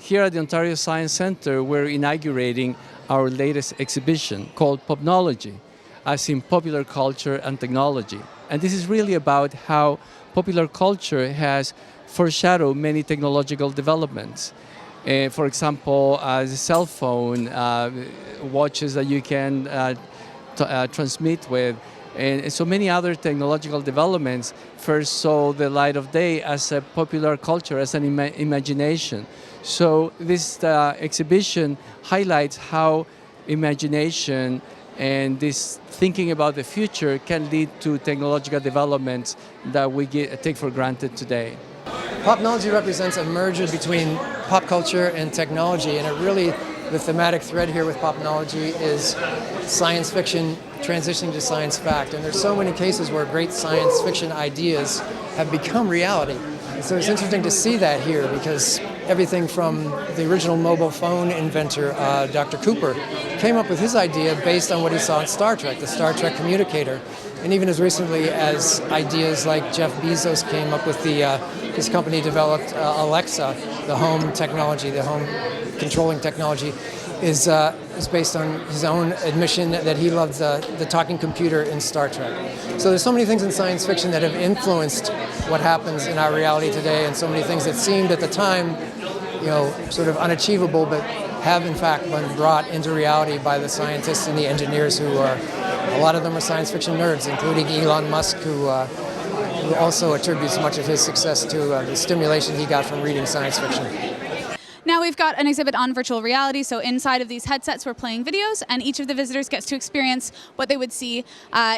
here at the Ontario Science Centre, we're inaugurating our latest exhibition called POPnology, as in popular culture and technology. And this is really about how popular culture has foreshadowed many technological developments. For example, the cell phone, watches that you can transmit with, and so many other technological developments first saw the light of day as a popular culture, as an imagination. So this exhibition highlights how imagination and this thinking about the future can lead to technological developments that we take for granted today. POPnology represents a merger between pop culture and technology, and the thematic thread here with POPnology is science fiction transitioning to science fact. And there's so many cases where great science fiction ideas have become reality. And so it's interesting to see that here, because everything from the original mobile phone inventor, Dr. Cooper, came up with his idea based on what he saw in Star Trek, the Star Trek communicator. And even as recently as ideas like Jeff Bezos came up with his company developed Alexa, the home technology, the home controlling technology, is based on his own admission that he loved the talking computer in Star Trek. So there's so many things in science fiction that have influenced what happens in our reality today, and so many things that seemed at the time, sort of unachievable, but have in fact been brought into reality by the scientists and the engineers who are, a lot of them are science fiction nerds, including Elon Musk, who also attributes much of his success to the stimulation he got from reading science fiction. Now we've got an exhibit on virtual reality, so inside of these headsets we're playing videos, and each of the visitors gets to experience what they would see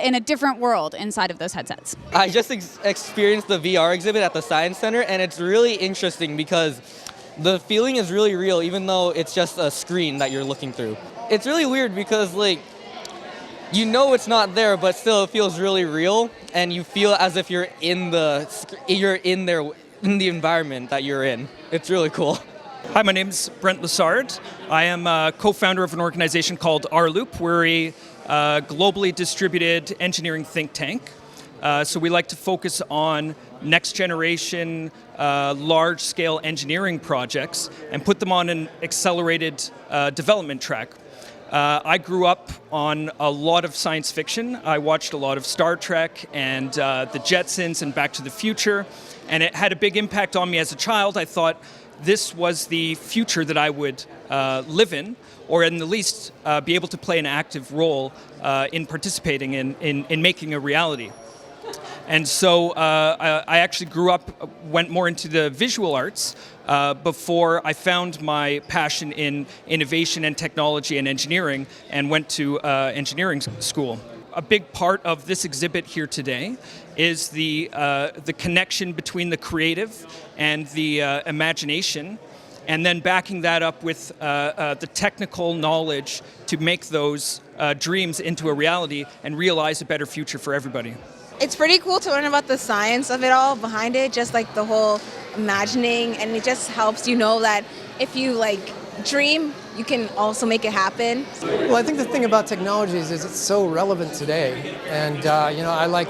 in a different world inside of those headsets. I just experienced the VR exhibit at the Science Center, and it's really interesting because the feeling is really real, even though it's just a screen that you're looking through. It's really weird because, it's not there, but still it feels really real, and you feel as if you're in the environment that you're in. It's really cool. Hi, my name's Brent Lessard. I am a co-founder of an organization called R-Loop. We're a globally distributed engineering think tank. So we like to focus on next generation, large-scale engineering projects and put them on an accelerated development track. I grew up on a lot of science fiction. I watched a lot of Star Trek and the Jetsons and Back to the Future, and it had a big impact on me as a child. I thought this was the future that I would live in, or in the least be able to play an active role in participating in making a reality. And so I actually grew up, went more into the visual arts before I found my passion in innovation and technology and engineering, and went to engineering school. A big part of this exhibit here today is the connection between the creative and the imagination, and then backing that up with the technical knowledge to make those dreams into a reality and realize a better future for everybody. It's pretty cool to learn about the science of it all behind it, just like the whole imagining, and it just helps you know that if you dream, you can also make it happen. Well, I think the thing about technologies is it's so relevant today, and I like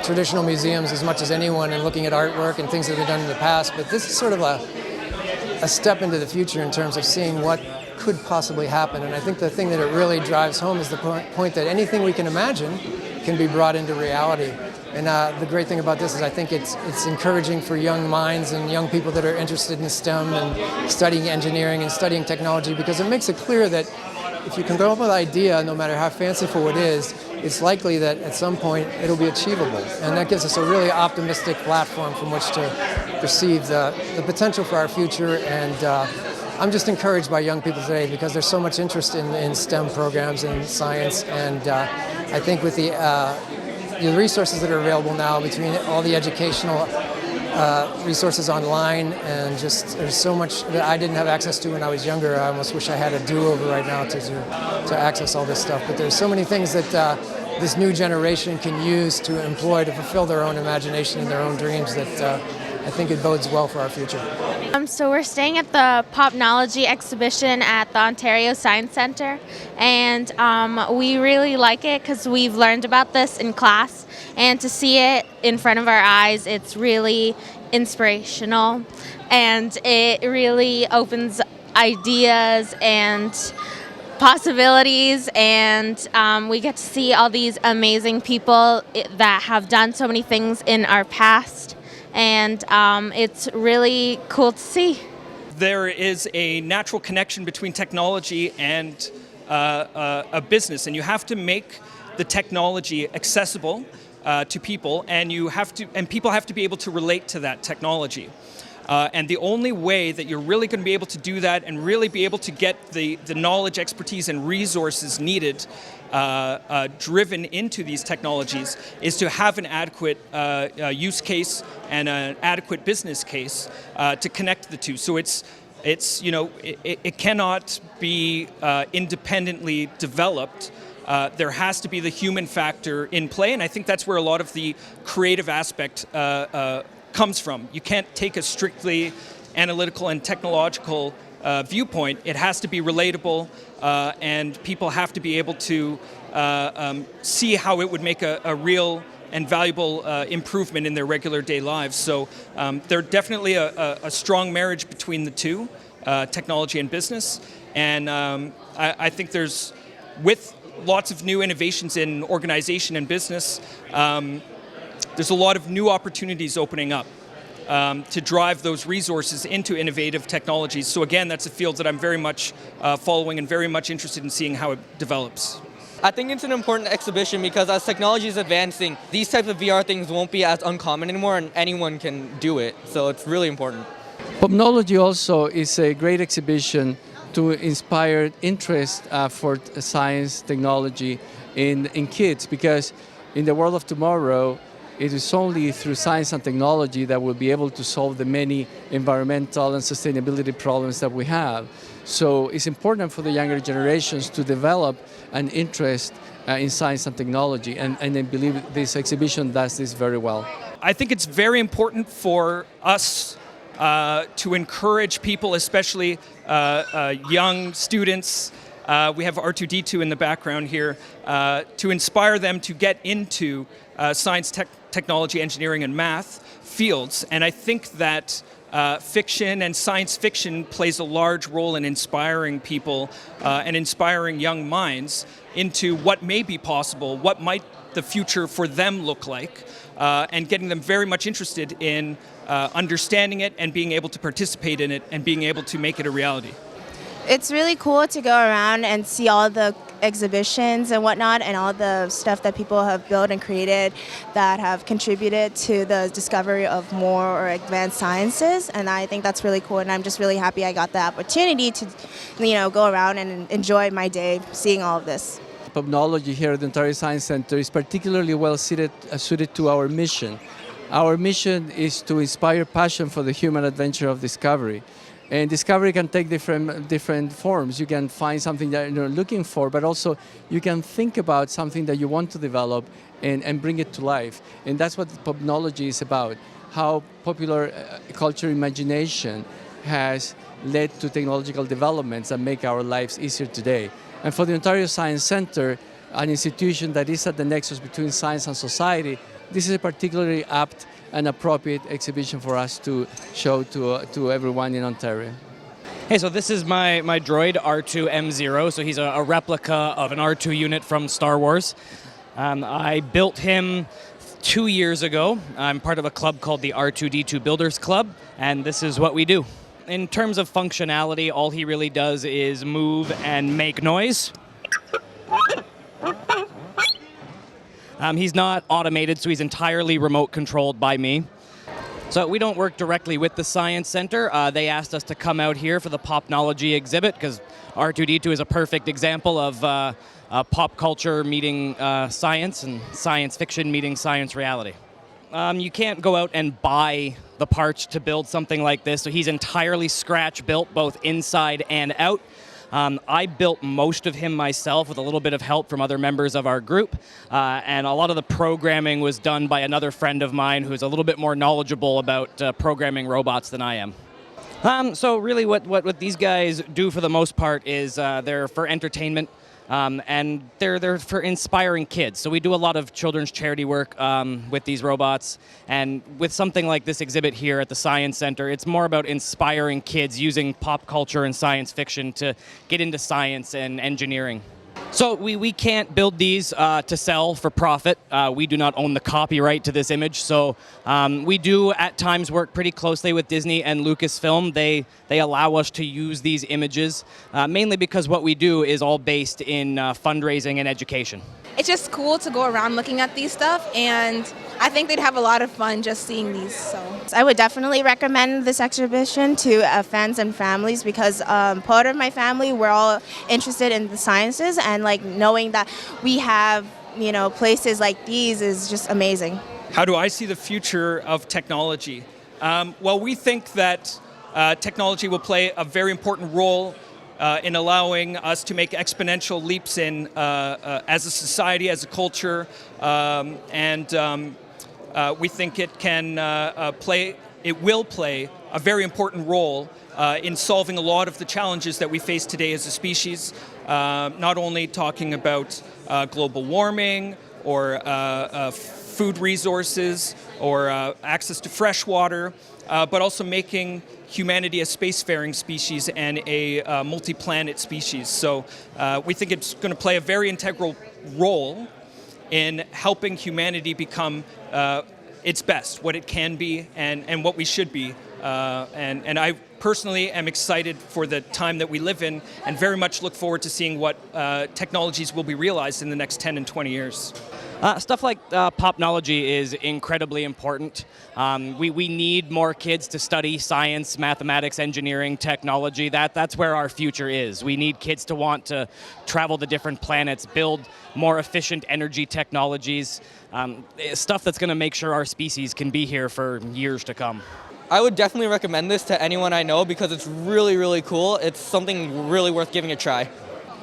traditional museums as much as anyone and looking at artwork and things that have been done in the past, but this is sort of a step into the future in terms of seeing what could possibly happen. And I think the thing that it really drives home is the point that anything we can imagine can be brought into reality. And the great thing about this is I think it's encouraging for young minds and young people that are interested in STEM and studying engineering and studying technology, because it makes it clear that if you can come up with an idea, no matter how fanciful it is, it's likely that at some point it'll be achievable. And that gives us a really optimistic platform from which to perceive the potential for our future. And I'm just encouraged by young people today because there's so much interest in STEM programs and science. And I think with the resources that are available now, between all the educational resources online, and just there's so much that I didn't have access to when I was younger. I almost wish I had a do-over right now to access all this stuff. But there's so many things that this new generation can use to employ to fulfill their own imagination and their own dreams that I think it bodes well for our future. So we're staying at the POPnology exhibition at the Ontario Science Centre, and we really like it because we've learned about this in class, and to see it in front of our eyes, it's really inspirational, and it really opens ideas and possibilities, and we get to see all these amazing people that have done so many things in our past, and it's really cool to see. There is a natural connection between technology and a business, and you have to make the technology accessible to people, and people have to be able to relate to that technology. And the only way that you're really going to be able to do that and really be able to get the knowledge, expertise, and resources needed driven into these technologies is to have an adequate use case and an adequate business case to connect the two. So it cannot be independently developed. There has to be the human factor in play, and I think that's where a lot of the creative aspect comes from. You can't take a strictly analytical and technological viewpoint. It has to be relatable, and people have to be able to see how it would make a real and valuable improvement in their regular day lives. So there's definitely a strong marriage between the two, technology and business. And I think with lots of new innovations in organization and business, there's a lot of new opportunities opening up to drive those resources into innovative technologies. So again, that's a field that I'm very much following and very much interested in seeing how it develops. I think it's an important exhibition because as technology is advancing, these types of VR things won't be as uncommon anymore, and anyone can do it. So it's really important. POPnology also is a great exhibition to inspire interest for science, technology in kids, because in the world of tomorrow, it is only through science and technology that we'll be able to solve the many environmental and sustainability problems that we have. So it's important for the younger generations to develop an interest in science and technology, and I believe this exhibition does this very well. I think it's very important for us to encourage people, especially young students. We have R2D2 in the background here, to inspire them to get into science, technology, engineering, and math fields. And I think that fiction and science fiction plays a large role in inspiring people and inspiring young minds into what may be possible, what might the future for them look like, and getting them very much interested in understanding it and being able to participate in it and being able to make it a reality. It's really cool to go around and see all the exhibitions and whatnot, and all the stuff that people have built and created that have contributed to the discovery of more or advanced sciences. And I think that's really cool, and I'm just really happy I got the opportunity to, go around and enjoy my day seeing all of this. POPnology here at the Ontario Science Centre is particularly well suited to our mission. Our mission is to inspire passion for the human adventure of discovery. And discovery can take different forms. You can find something that you're looking for, but also you can think about something that you want to develop and bring it to life. And that's what POPnology is about, how popular culture imagination has led to technological developments that make our lives easier today. And for the Ontario Science Centre, an institution that is at the nexus between science and society, this is a particularly apt and appropriate exhibition for us to show to everyone in Ontario. Hey, so this is my droid R2M0. So he's a replica of an R2 unit from Star Wars. I built him 2 years ago. I'm part of a club called the R2D2 Builders Club, and this is what we do. In terms of functionality, all he really does is move and make noise. He's not automated, so he's entirely remote controlled by me. So we don't work directly with the Science Centre. They asked us to come out here for the POPnology exhibit because R2D2 is a perfect example of pop culture meeting science and science fiction meeting science reality. You can't go out and buy the parts to build something like this, so he's entirely scratch built both inside and out. I built most of him myself with a little bit of help from other members of our group, and a lot of the programming was done by another friend of mine who's a little bit more knowledgeable about programming robots than I am. So really what these guys do for the most part is they're for entertainment. and they're for inspiring kids. So we do a lot of children's charity work with these robots, and with something like this exhibit here at the Science Center, it's more about inspiring kids using pop culture and science fiction to get into science and engineering. So we can't build these to sell for profit. We do not own the copyright to this image. So we do at times work pretty closely with Disney and Lucasfilm. They allow us to use these images, mainly because what we do is all based in fundraising and education. It's just cool to go around looking at these stuff, and I think they'd have a lot of fun just seeing these. So I would definitely recommend this exhibition to friends and families because part of my family, we're all interested in the sciences, and like knowing that we have, you know, places like these is just amazing. How do I see the future of technology? Well, we think that technology will play a very important role in allowing us to make exponential leaps in as a society, as a culture, and we think it can will play a very important role in solving a lot of the challenges that we face today as a species. Not only talking about global warming or food resources or access to fresh water, but also making humanity a spacefaring species and a multi-planet species. So we think it's going to play a very integral role in helping humanity become its best, what it can be and what we should be. And I personally am excited for the time that we live in and very much look forward to seeing what technologies will be realized in the next 10 and 20 years. Stuff like POPnology is incredibly important. We need more kids to study science, mathematics, engineering, technology. That's where our future is. We need kids to want to travel to different planets, build more efficient energy technologies, stuff that's going to make sure our species can be here for years to come. I would definitely recommend this to anyone I know because it's really, really cool. It's something really worth giving a try.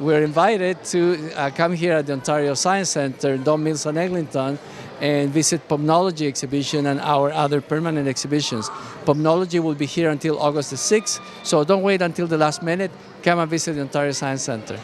We're invited to come here at the Ontario Science Centre, Don Mills and Eglinton, and visit POPnology exhibition and our other permanent exhibitions. POPnology will be here until August the 6th, so don't wait until the last minute. Come and visit the Ontario Science Centre.